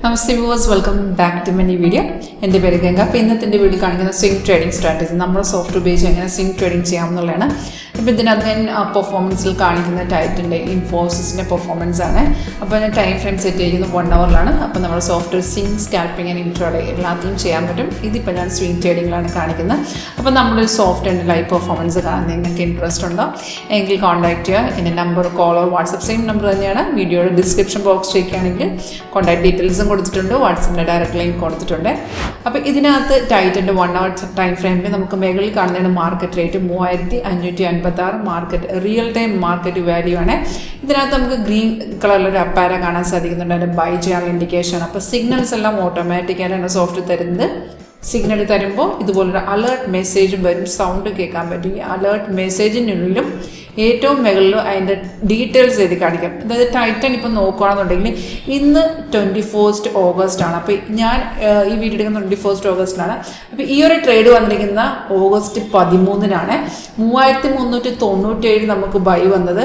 Namaste viewers, welcome back to my video. എൻ്റെ പേര് ഗംഗ. അപ്പോൾ ഇന്നത്തെ വീഡിയോ കാണിക്കുന്ന സ്വിംഗ് ട്രേഡിംഗ് സ്ട്രാറ്റജി, നമ്മൾ സോഫ്റ്റ് ഉപയോഗിച്ച് എങ്ങനെ സ്വിംഗ് ട്രേഡിംഗ് ചെയ്യാമെന്നുള്ളതാണ്. ഇപ്പോൾ ഇതിനകത്ത് ഞാൻ പെർഫോമൻസിൽ കാണിക്കുന്ന ടൈറ്റിൻ്റെ ഇൻഫോസിസിൻ്റെ പെർഫോമൻസ് ആണ്. അപ്പോൾ ഞാൻ ടൈം ഫ്രെയിം സെറ്റ് ചെയ്യുന്നത് 1 hourലാണ്. അപ്പോൾ നമ്മൾ സോഫ്റ്റ് സ്വിംഗ് സ്കാൽപ്പിംഗ് ആൻഡ് ഇൻട്രോഡേ എല്ലാത്തിനും ചെയ്യാൻ പറ്റും. ഇതിപ്പോൾ ഞാൻ സ്വിംഗ് ട്രേഡിങ്ങിലാണ് കാണിക്കുന്നത്. അപ്പോൾ നമ്മളൊരു സോഫ്റ്റ് ആൻഡ് ലൈവ് പെർഫോമൻസ് കാണാൻ നിങ്ങൾക്ക് ഇൻട്രസ്റ്റ് ഉണ്ടോ എങ്കിൽ കോൺടാക്ട് ചെയ്യുക. എൻ്റെ number call or WhatsApp same number തന്നെയാണ്. വീഡിയോയുടെ ഡിസ്ക്രിപ്ഷൻ ബോക്സ് ചെയ്യുകയാണെങ്കിൽ കോൺടാക്ട് ഡീറ്റെയിൽസും കൊടുത്തിട്ടുണ്ട്, വാട്സപ്പിൻ്റെ ഡയറക്റ്റ് ലിങ്ക് കൊടുത്തിട്ടുണ്ട്. അപ്പോൾ ഇതിനകത്ത് ടൈറ്റിൻ്റെ 1 hour ടൈം ഫ്രെയിമിൽ നമുക്ക് മേഖലയിൽ കാണുന്നതാണ് market rate 3556 market real time market value ആണ്. ഇതിനകത്ത് നമുക്ക് ഗ്രീൻ കളറിലൊരു അപ്പാര കാണാൻ സാധിക്കുന്നുണ്ട്, അതിൻ്റെ ബൈ ചെയ്യാനുള്ള ഇൻഡിക്കേഷൻ. അപ്പോൾ സിഗ്നൽസ് എല്ലാം ഓട്ടോമാറ്റിക്കായിട്ടാണ് സോഫ്റ്റ് തരുന്നത്. സിഗ്നൽ തരുമ്പോൾ ഇതുപോലൊരു അലേർട്ട് മെസ്സേജും വരും, സൗണ്ട് കേൾക്കാൻ പറ്റും. ഈ അലേർട്ട് മെസ്സേജിനുള്ളിലും ഏറ്റവും മുകളിലും അതിൻ്റെ ഡീറ്റെയിൽസ് എഴുതി കാണിക്കാം. അതായത് ടൈറ്റൻ ഇപ്പം നോക്കുകയാണെന്നുണ്ടെങ്കിൽ ഇന്ന് 21 August ആണ്. അപ്പോൾ ഞാൻ ഈ വീഡിയോ എടുക്കുന്ന 21 August അപ്പോൾ ഈ ഒരു ട്രേഡ് വന്നിരിക്കുന്ന August 13-നാണ്. 3397 നമുക്ക് ബൈ വന്നത്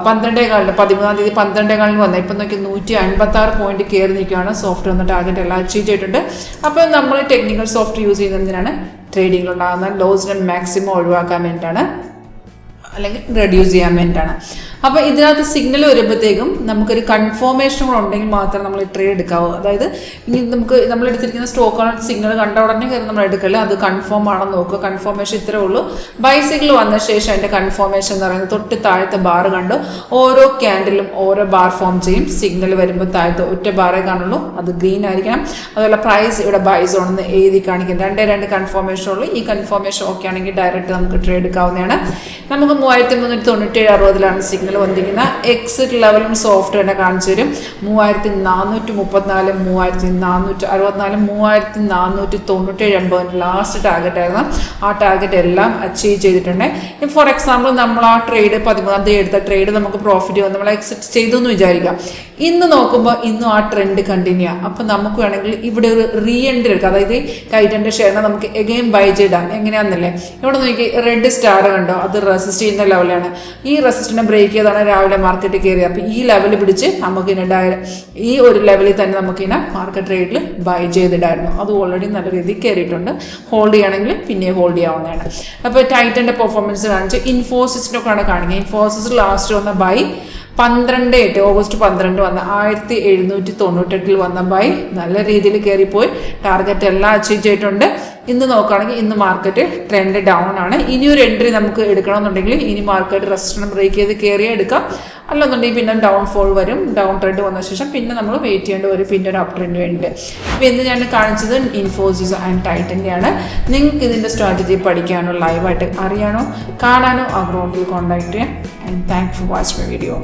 12-കാലിന് 13-ാം തീയതി 12-കാലിന് വന്നത്. ഇപ്പം നോക്കി 156 പോയിന്റ് കയറി നിൽക്കുകയാണ്. സോഫ്റ്റ് വന്ന ടാർഗറ്റ് എല്ലാം അച്ചീവ് ചെയ്തിട്ടുണ്ട്. അപ്പോൾ നമ്മൾ ടെക്നിക്കൽ സോഫ്റ്റ് യൂസ് ചെയ്യുന്നതിനാണ് ട്രേഡിങ്ങിലുണ്ടാകുന്ന ലോസിനെ മാക്സിമം ഒഴിവാക്കാൻ വേണ്ടിയിട്ടാണ്, അല്ലെങ്കിൽ റെഡ്യൂസ് ചെയ്യാൻ വേണ്ടിയിട്ടാണ്. അപ്പോൾ ഇതിനകത്ത് സിഗ്നൽ വരുമ്പോഴത്തേക്കും നമുക്കൊരു കൺഫർമേഷൻ കൂടെ ഉണ്ടെങ്കിൽ മാത്രമേ നമ്മൾ ട്രേഡ് എടുക്കാവൂ. അതായത് ഇനി നമുക്ക് നമ്മളെടുത്തിരിക്കുന്ന സ്റ്റോക്കാണ് സിഗ്നൽ കണ്ട ഉടനെ കയറി നമ്മൾ എടുക്കില്ല, അത് കൺഫേം ആണെന്ന് നോക്കുക. കൺഫർമേഷൻ ഇത്രേ ഉള്ളൂ. ബൈ സിഗ്നൽ വന്ന ശേഷം അതിൻ്റെ കൺഫർമേഷൻ എന്ന് പറയുന്നത് തൊട്ട് താഴത്തെ ബാർ കണ്ടു ഓരോ ക്യാൻഡിലും ഓരോ ബാർ ഫോം ചെയ്യും. സിഗ്നൽ വരുമ്പോൾ താഴത്തെ ഒറ്റ ബാറേ കാണുള്ളൂ, അത് ഗ്രീൻ ആയിരിക്കണം. അതുപോലെ പ്രൈസ് ഇവിടെ ബൈ സോൺ എന്ന് എഴുതി കാണിക്കും. 2 കൺഫർമേഷൻ ഉള്ളൂ. ഈ കൺഫർമേഷൻ ഓക്കെ ആണെങ്കിൽ ഡയറക്റ്റ് നമുക്ക് ട്രേഡ് എടുക്കാവുന്നതാണ്. നമുക്ക് 3397 സിഗ്നൽ വന്നിരിക്കുന്ന എക്സിറ്റ് ലെവലും സോഫ്റ്റ് തന്നെ കാണിച്ചു തരും. 3434, 3464, 3497 ലാസ്റ്റ് ടാർഗറ്റ് ആയിരുന്നു. ആ ടാർഗറ്റ് എല്ലാം അച്ചീവ് ചെയ്തിട്ടുണ്ട്. ഫോർ എക്സാമ്പിൾ നമ്മൾ ആ ട്രേഡ് 13-ാം തീയതി എടുത്ത ട്രേഡ് നമുക്ക് പ്രോഫിറ്റ് വന്ന് നമ്മൾ എക്സിറ്റ് ചെയ്തു എന്ന് വിചാരിക്കാം. ഇന്ന് നോക്കുമ്പോൾ ഇന്നും ആ ട്രെൻഡ് കണ്ടിന്യൂ ചെയ്യാം. അപ്പോൾ നമുക്ക് വേണമെങ്കിൽ ഇവിടെ ഒരു റീ എൻട്രി എടുക്കാം. അതായത് ടൈറ്റൻ്റെ ഷെയറിനെ നമുക്ക് എഗെയിൻ ബൈ ചെയ്താൽ എങ്ങനെയാണെന്നല്ലേ. ഇവിടെ നോക്കി റെഡ് സ്റ്റാർ കണ്ടോ, അത് റെസിസ്റ്റ് ചെയ്യുന്ന ലെവലാണ്. ഈ റെസിസ്റ്റിനെ ബ്രേക്ക് ചെയ്താണ് രാവിലെ മാർക്കറ്റ് കയറിയത്. അപ്പോൾ ഈ ലെവൽ പിടിച്ച് നമുക്കിനെ ഈ ഒരു ലെവലിൽ തന്നെ നമുക്കിനെ മാർക്കറ്റ് റേറ്റിൽ ബൈ ചെയ്തിടായിരുന്നു. അത് ഓൾറെഡി നല്ല രീതിയിൽ കയറിയിട്ടുണ്ട്. ഹോൾഡ് ചെയ്യണമെങ്കിൽ പിന്നെ ഹോൾഡ് ചെയ്യാവുന്നതാണ്. അപ്പോൾ ടൈറ്റൻ്റെ പെർഫോമൻസ് കാണിച്ച് ഇൻഫോസിസിനൊക്കെയാണ് കാണിക്കുക. ഇൻഫോസിസ് ലാസ്റ്റ് വന്ന ബൈ 12 August 12 വന്ന 1798 വന്ന ബൈ നല്ല രീതിയിൽ കയറിപ്പോയി. ടാർഗറ്റ് എല്ലാം അച്ചീവ് ചെയ്തിട്ടുണ്ട്. ഇന്ന് നോക്കുകയാണെങ്കിൽ ഇന്ന് മാർക്കറ്റ് ട്രെൻഡ് ഡൗൺ ആണ്. ഇനിയൊരു എൻട്രി നമുക്ക് എടുക്കണമെന്നുണ്ടെങ്കിൽ ഇനി മാർക്കറ്റ് റെസിസ്റ്റൻസ് ബ്രേക്ക് ചെയ്ത് കയറിയാൽ എടുക്കാം. അല്ലെന്നുണ്ടെങ്കിൽ പിന്നെ ഡൗൺ ഫോൾ വരും. ഡൗൺ ട്രെൻഡ് വന്ന ശേഷം പിന്നെ നമ്മൾ വെയിറ്റ് ചെയ്യേണ്ടി വരും പിന്നെ ഒരു അപ്പ് ട്രെൻഡ് വേണ്ടി. അപ്പോൾ ഇന്ന് ഞാൻ കാണിച്ചത് ഇൻഫോസിസ് ആൻഡ് ടൈറ്റൻ്റെയാണ്. നിങ്ങൾക്ക് ഇതിൻ്റെ സ്ട്രാറ്റജി പഠിക്കാനോ ലൈവായിട്ട് അറിയാനോ കാണാനോ ആഗ്രഹമുണ്ടെങ്കിൽ കോൺടാക്ട് ചെയ്യാം. And thank for watching my video.